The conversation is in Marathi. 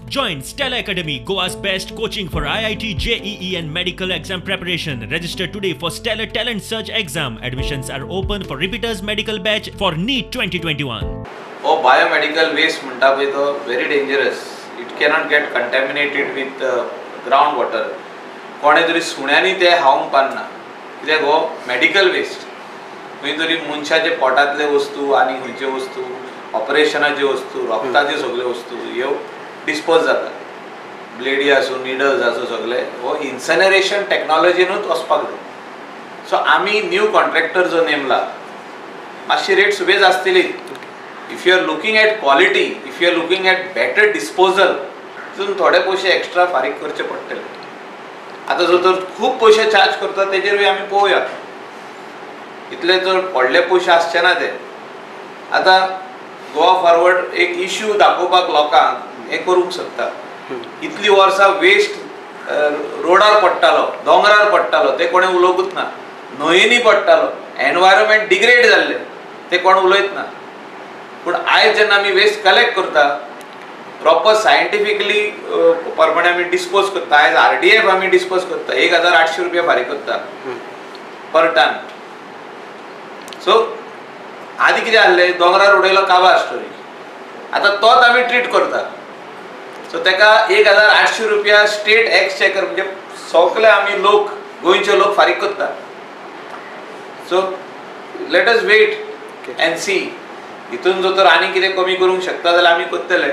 Join Stella Academy, Goa's best coaching for IIT, JEE and medical exam preparation. Register today for Stellar Talent Search exam. Admissions are open for repeaters medical batch for NEET 2021. Oh, biomedical waste म्हणटा पळय तो very dangerous. It cannot get contaminated with groundwater. कोणे तरी सुण्यानी ते हावंक पारना. कित्याक हो मेडिकल वेस्ट. खंय तरी मनशाचे पोटातले वस्तू आनी खंयचे वस्तू, ऑपरेशनाचे वस्तू, रक्ताचे सगळे वस्तू ह्यो डिस्पोज जाता. ब्लेडी आसूं, निडल्स आसूं सगळे हो इन्सिनरेशन टेक्नॉलॉजीनूच वचपाक जाय. सो आमी न्यू कॉन्ट्रॅक्टर जो नेमला मातशी रेट सुबेज आसतली. If you are looking at quality, if you are looking at better disposal, तितून थोडे पयशे एक्स्ट्रा फारीक करचे पडटले. आतां जो तर खूब पयशे चार्ज करता तेजेरूय आमी पळोवया. इतले जर व्हडले पयशे आसचे ना ते. आतां गोवा फॉरवर्ड एक इश्यू दाखोवपाक लोकांक हे करूंक शकता. इतली वर्सां वेस्ट रोडार पडटालो, दोंगरार पडटालो, ते कोणें उलोवंकूच ना. न्हंयेनी पडटालो, एनवायरमेंट डिग्रेड जाल्ले, ते कोण उलयत ना. पूण आयज जेन्ना आमी वेस्ट कलेक्ट करता, प्रॉपर सायंटिफिकली प्रमाणे आमी डिस्पोज करता. आयज RDF आमी डिस्पोज करता, 1800 रुपया फारीक करता पर टन. सो आदी कितें जाल्लें, दोंगरार उडयलो काबार स्टोरी. आतां तोच आमी ट्रीट करता. सो तेका 1800 रुपया स्टेट एक्सचेकर म्हणजे सगळे आमी लोक, गोंयचे लोक फारीक करता. So let us wait and see. हितून जो तर आनी कितें कमी करूंक शकता जाल्यार आमी करतले.